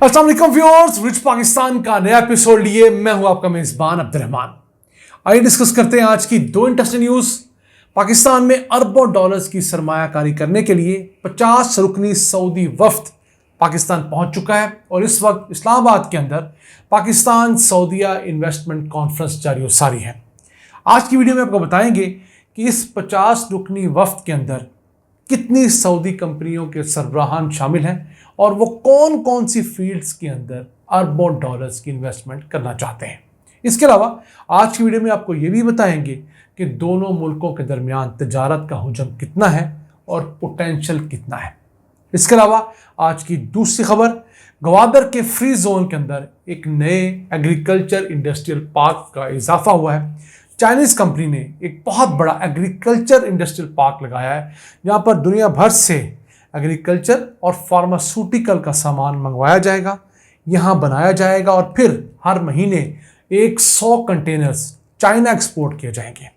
अस्सलाम वालेकुम viewers, rich Pakistan का नया एपिसोड लिए मैं हूं आपका मेजबान अब्दुल रहमान। आइए डिस्कस करते हैं आज की दो इंटरेस्टिंग न्यूज। पाकिस्तान में अरबों डॉलर्स की सरमायाकारी करने के लिए 50 रुकनी सऊदी वफ्द पाकिस्तान पहुंच चुका है और इस वक्त इस्लामाबाद के अंदर पाकिस्तान सऊदीया इन्वेस्टमेंट कॉन्फ्रेंस जारी व सारी है। आज की वीडियो में आपको बताएंगे कि इस 50 रुकनी वफ्द के अंदर कितनी सऊदी कंपनियों के सरबराहान शामिल हैं और वो कौन कौन सी फील्ड्स के अंदर अरबों डॉलर्स की इन्वेस्टमेंट करना चाहते हैं। इसके अलावा आज की वीडियो में आपको ये भी बताएंगे कि दोनों मुल्कों के दरमियान तजारत का हुजम कितना है और पोटेंशियल कितना है। इसके अलावा आज की दूसरी खबर, गवादर के फ्री जोन के अंदर एक नए एग्रीकल्चर इंडस्ट्रियल पार्क का इजाफा हुआ है। चाइनीज़ कंपनी ने एक बहुत बड़ा एग्रीकल्चर इंडस्ट्रियल पार्क लगाया है जहाँ पर दुनिया भर से एग्रीकल्चर और फार्मास्यूटिकल का सामान मंगवाया जाएगा, यहाँ बनाया जाएगा और फिर हर महीने 100 कंटेनर्स चाइना एक्सपोर्ट किए जाएंगे।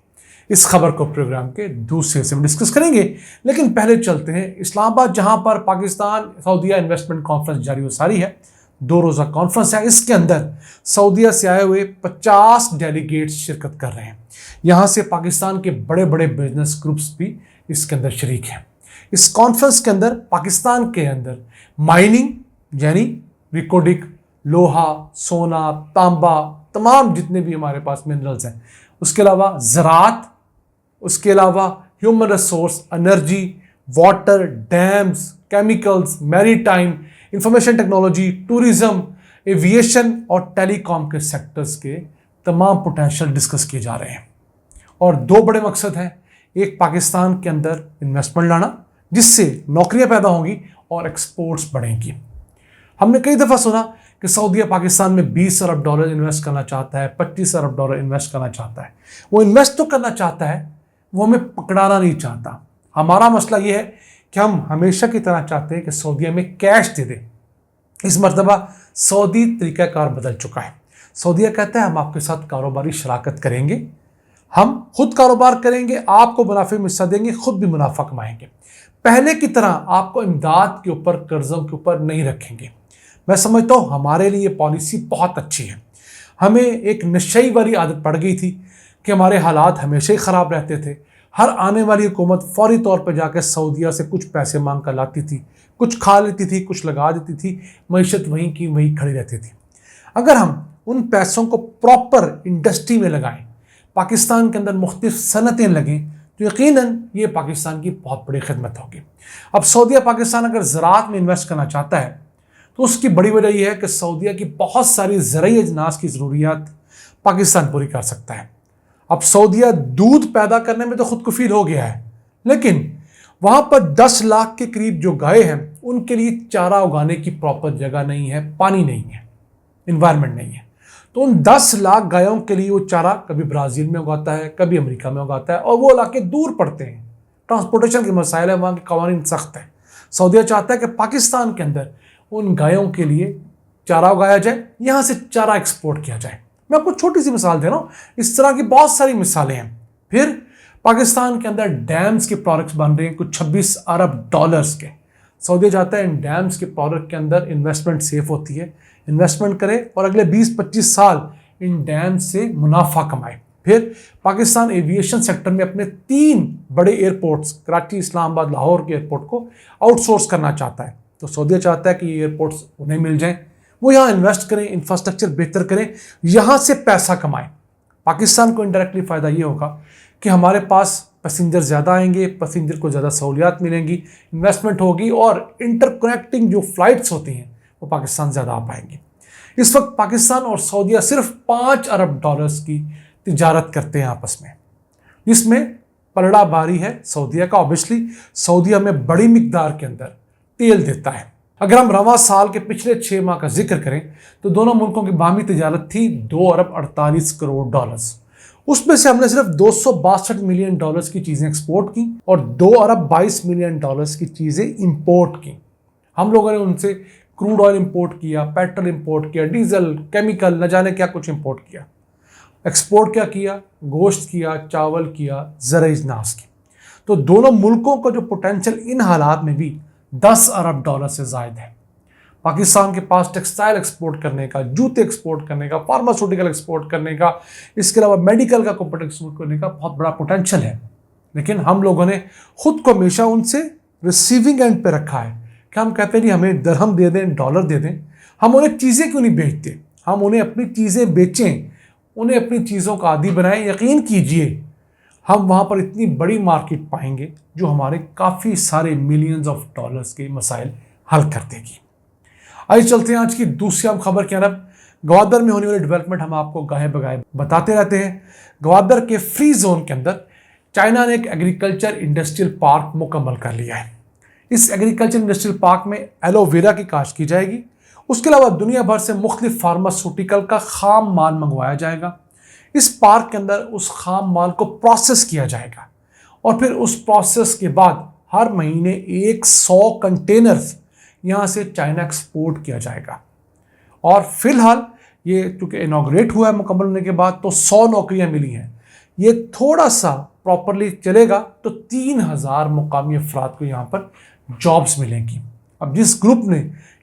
इस खबर को प्रोग्राम के दूसरे हिस्से में डिस्कस करेंगे, लेकिन पहले चलते हैं इस्लामाबाद जहाँ पर पाकिस्तान सऊदीया इन्वेस्टमेंट कॉन्फ्रेंस जारी व सारी है। 2 रोज़ा कॉन्फ्रेंस है। इसके अंदर सऊदीया से आए हुए 50 डेलीगेट्स शिरकत कर रहे हैं। यहाँ से पाकिस्तान के बड़े बड़े बिजनेस ग्रुप्स भी इसके अंदर शरीक हैं। इस कॉन्फ्रेंस के अंदर पाकिस्तान के अंदर माइनिंग यानी रिकोडिक, लोहा, सोना, तांबा, तमाम जितने भी हमारे पास मिनरल्स हैं, उसके अलावा ज़राअत, उसके अलावा human resource, energy, water, dams, chemicals, maritime, information technology, tourism, aviation और टेलीकॉम के सेक्टर्स के तमाम पोटेंशियल डिस्कस किए जा रहे हैं। और 2 बड़े मकसद हैं। एक, पाकिस्तान के अंदर इन्वेस्टमेंट लाना जिससे नौकरियां पैदा होंगी और एक्सपोर्ट्स बढ़ेंगी। हमने कई दफ़ा सुना कि सऊदीया पाकिस्तान में 20 अरब डॉलर इन्वेस्ट करना चाहता है, 25 अरब डॉलर इन्वेस्ट करना चाहता है। वो इन्वेस्ट तो करना चाहता है, वो हमें पकड़ाना नहीं चाहता। हमारा मसला ये है कि हम हमेशा की तरह चाहते हैं कि सऊदीया में कैश दे दे। इस मरतबा सऊदी तरीक़ाकार बदल चुका है। सऊदीया कहता है हम आपके साथ कारोबारी शराकत करेंगे, हम खुद कारोबार करेंगे, आपको मुनाफे में हिस्सा देंगे, खुद भी मुनाफा कमाएंगे। पहले की तरह आपको इमदाद के ऊपर, कर्ज़ों के ऊपर नहीं रखेंगे। मैं समझता हूँ हमारे लिए पॉलिसी बहुत अच्छी है। हमें एक नशे वाली आदत पड़ गई थी कि हमारे हालात हमेशा ही ख़राब रहते थे। हर आने वाली हुकूमत फौरी तौर पर जाकर सऊदीया से कुछ पैसे मांग कर लाती थी, कुछ खा लेती थी, कुछ लगा देती थी, मईशत वहीं की वहीं खड़ी रहती थी। अगर हम उन पैसों को प्रॉपर इंडस्ट्री में लगाएं, पाकिस्तान के अंदर मुख्तलिफ सनतें लगें, तो यकीनन ये पाकिस्तान की बहुत बड़ी खिदमत होगी। अब सऊदीया पाकिस्तान अगर ज़राअत में इन्वेस्ट करना चाहता है तो उसकी बड़ी वजह यह है कि सऊदीया की बहुत सारी ज़रई अजनास की ज़रूरियात पाकिस्तान पूरी कर सकता है। अब सऊदीया दूध पैदा करने में तो खुद कफील हो गया है, लेकिन वहाँ पर 10 लाख के करीब जो गाय हैं उनके लिए चारा उगाने की प्रॉपर जगह नहीं है, पानी नहीं है, इन्वायरमेंट नहीं है। तो उन 10 लाख गायों के लिए वो चारा कभी ब्राज़ील में उगाता है, कभी अमेरिका में उगाता है और वो इलाके दूर पड़ते हैं। ट्रांसपोर्टेशन के मसाइल है, वहाँ के कवानीन सख्त है। सऊदीया चाहता है कि पाकिस्तान के अंदर उन गायों के लिए चारा उगाया जाए, यहाँ से चारा एक्सपोर्ट किया जाए। मैं आपको छोटी सी मिसाल दे रहा हूँ, इस तरह की बहुत सारी मिसालें हैं। फिर पाकिस्तान के अंदर डैम्स के प्रोडक्ट्स बन रहे हैं कुछ 26 अरब डॉलर्स के। सऊदीया चाहता है इन डैम्स के प्रोडक्ट के अंदर इन्वेस्टमेंट सेफ होती है, इन्वेस्टमेंट करे और अगले 20-25 साल इन डैम से मुनाफा कमाए। फिर पाकिस्तान एविएशन सेक्टर में अपने 3 बड़े एयरपोर्ट्स कराची, इस्लामाबाद, लाहौर के एयरपोर्ट को आउटसोर्स करना चाहता है। तो सऊदीया चाहता है कि ये एयरपोर्ट्स उन्हें मिल जाएं, वो यहाँ इन्वेस्ट करें, इंफ्रास्ट्रक्चर बेहतर करें, यहाँ से पैसा कमाएं। पाकिस्तान को इनडायरेक्टली फ़ायदा ये होगा कि हमारे पास पैसेंजर ज़्यादा आएंगे, पैसेंजर को ज़्यादा सहूलियात मिलेंगी, इन्वेस्टमेंट होगी और इंटरकनेक्टिंग जो फ़्लाइट्स होती हैं वो पाकिस्तान ज़्यादा आ पाएंगे। इस वक्त पाकिस्तान और सऊदीया सिर्फ 5 अरब डॉलर्स की तिजारत करते हैं आपस में, जिसमें पलड़ा भारी है सऊदीया का। ऑब्वियसली सऊदीया में बड़ी मिकदार के अंदर तेल देता है। अगर हम रवां साल के पिछले 6 माह का जिक्र करें तो दोनों मुल्कों की बाहमी तिजारत थी 2 अरब 48 करोड़ डॉलर्स। उसमें से हमने सिर्फ 262 मिलियन डॉलर्स की चीज़ें एक्सपोर्ट की और 2 अरब 22 मिलियन डॉलर्स की चीज़ें इंपोर्ट की। हम लोगों ने उनसे क्रूड ऑयल इंपोर्ट किया, पेट्रोल इंपोर्ट किया, डीजल, केमिकल, न जाने क्या कुछ इंपोर्ट किया। एक्सपोर्ट क्या किया? गोश्त किया, चावल किया, ज़रई अजनास की। तो दोनों मुल्कों का जो पोटेंशियल इन हालात में भी 10 अरब डॉलर से ज़ायद है। पाकिस्तान के पास टेक्सटाइल एक्सपोर्ट करने का, जूते एक्सपोर्ट करने का, फार्मास्यूटिकल एक्सपोर्ट करने का, इसके अलावा मेडिकल का कॉम्पोनेंट एक्सपोर्ट करने का बहुत बड़ा पोटेंशियल है। लेकिन हम लोगों ने खुद को हमेशा उनसे रिसीविंग एंड पे रखा है कि हम कहते हैं नहीं हमें दरहम दे दें, डॉलर दे दें, हम उन्हें चीज़ें क्यों नहीं बेचते, हम उन्हें अपनी चीज़ें बेचें, उन्हें अपनी चीज़ों का आदी बनाएं। यकीन कीजिए हम वहाँ पर इतनी बड़ी मार्केट पाएंगे जो हमारे काफ़ी सारे मिलियंस ऑफ डॉलर्स के मसाइल हल कर देगी। आइए चलते हैं आज की दूसरी अहम खबर की तरफ। गवादर में होने वाली डेवलपमेंट हम आपको गाहे बगाहे बताते रहते हैं। गवादर के फ्री जोन के अंदर चाइना ने एक एग्रीकल्चर इंडस्ट्रियल पार्क मुकम्मल कर लिया है। इस एग्रीकल्चर इंडस्ट्रियल पार्क में एलोवेरा की काश्त की जाएगी। उसके अलावा दुनिया भर से मुख्तलिफ फार्मास्यूटिकल का खाम माल मंगवाया जाएगा। इस पार्क के अंदर उस खाम माल को प्रोसेस किया जाएगा और फिर उस प्रोसेस के बाद हर महीने 100 कंटेनर्स यहाँ से चाइना एक्सपोर्ट किया जाएगा। और फिलहाल ये चूँकि इनॉग्रेट हुआ है मुकम्मल होने के बाद, तो 100 नौकरियाँ मिली हैं। ये थोड़ा सा प्रॉपरली चलेगा तो 3000 मुकामी अफराद को यहाँ पर जॉब्स मिलेंगी। अब जिस ग्रुप ने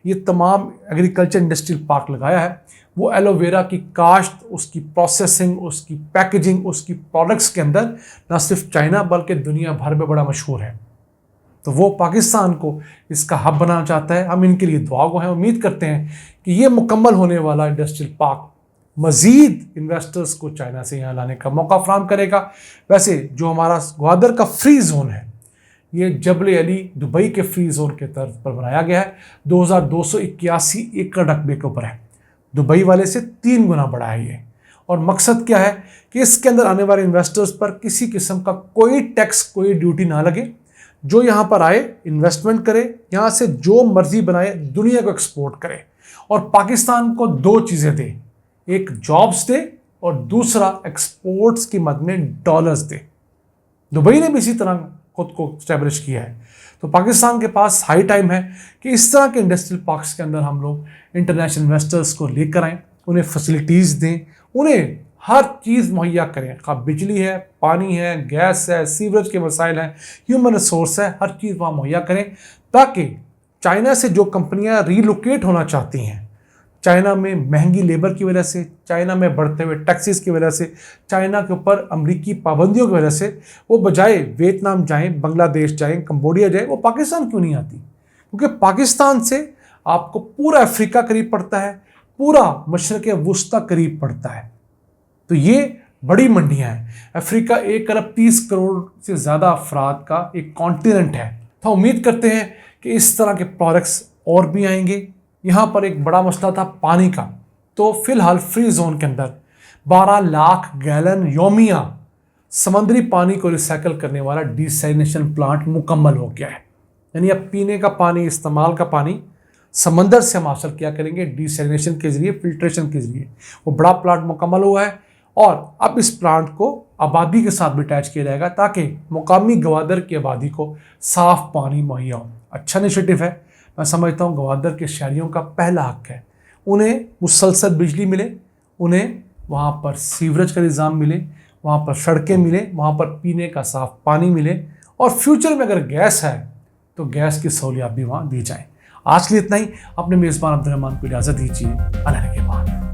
ये तमाम एग्रीकल्चर इंडस्ट्रियल पार्क लगाया है वो एलोवेरा की काश्त, उसकी प्रोसेसिंग, उसकी पैकेजिंग, उसकी प्रोडक्ट्स के अंदर न सिर्फ चाइना बल्कि दुनिया भर में बड़ा मशहूर है। तो वो पाकिस्तान को इसका हब बनाना चाहता है। हम इनके लिए दुआ गो हैं। उम्मीद करते हैं कि ये मुकम्मल होने वाला इंडस्ट्रियल पार्क मज़ीद इन्वेस्टर्स को चाइना से यहाँ लाने का मौका फराहम करेगा। वैसे जो हमारा ग्वादर का फ्री जोन है ये जबल अली दुबई के फ्री जोन के तर्ज पर बनाया गया है। 2281 एकड़ रकबे के ऊपर है। दुबई वाले से 3 गुना बड़ा है ये। और मकसद क्या है कि इसके अंदर आने वाले इन्वेस्टर्स पर किसी किस्म का कोई टैक्स, कोई ड्यूटी ना लगे। जो यहाँ पर आए इन्वेस्टमेंट करे, यहाँ से जो मर्जी बनाए दुनिया को एक्सपोर्ट करे और पाकिस्तान को 2 चीज़ें दे, एक जॉब्स दे और दूसरा एक्सपोर्ट्स की मद में डॉलर्स दे। दुबई ने भी इसी तरह खुद को स्टैब्लिश किया है। तो पाकिस्तान के पास हाई टाइम है कि इस तरह के इंडस्ट्रियल पार्क्स के अंदर हम लोग इंटरनेशनल इन्वेस्टर्स को लेकर आएँ, उन्हें फैसिलिटीज़ दें, उन्हें हर चीज़ मुहैया करें। खा बिजली है, पानी है, गैस है, सीवरेज के वसाइल हैं, ह्यूमन रिसोर्स है, हर चीज़ वहाँ मुहैया करें ताकि चाइना से जो कंपनियाँ रीलोकेट होना चाहती हैं, चाइना में महंगी लेबर की वजह से, चाइना में बढ़ते हुए टैक्सेस की वजह से, चाइना के ऊपर अमरीकी पाबंदियों की वजह से वो बजाय वियतनाम जाएं, बांग्लादेश जाएं, कंबोडिया जाएं, वो पाकिस्तान क्यों नहीं आती? क्योंकि पाकिस्तान से आपको पूरा अफ्रीका करीब पड़ता है, पूरा मशरक़ वुस्ता करीब पड़ता है। तो ये बड़ी मंडियाँ हैं। अफ्रीका 1 अरब 30 करोड़ से ज़्यादा अफराद का एक कॉन्टिनेंट है। तो उम्मीद करते हैं कि इस तरह के प्रोडक्ट्स और भी आएंगे। यहाँ पर एक बड़ा मसला था पानी का, तो फिलहाल फ्री जोन के अंदर 12 लाख गैलन योमिया समंदरी पानी को रिसाइकल करने वाला डिसैलिनेशन प्लांट मुकम्मल हो गया है। यानी अब पीने का पानी, इस्तेमाल का पानी समंदर से हम हासिल किया करेंगे डिसैलिनेशन के ज़रिए, फिल्ट्रेशन के ज़रिए। वो बड़ा प्लांट मुकम्मल हुआ है और अब इस प्लांट को आबादी के साथ भी अटैच किया जाएगा ताकि मुकामी गवादर की आबादी को साफ़ पानी मुहैया हो। अच्छा इनिशिएटिव है। मैं समझता हूँ गवादर के शहरियों का पहला हक है, उन्हें मुसलसल बिजली मिले, उन्हें वहाँ पर सीवरेज का निज़ाम मिले, वहाँ पर सड़कें मिले, वहाँ पर पीने का साफ़ पानी मिले और फ्यूचर में अगर गैस है तो गैस की सहूलियत भी वहाँ दी जाए। आज के लिए इतना ही। अपने मेज़बान अब्दुल रहमान को इजाज़त दीजिए। अल्लाह के बाद।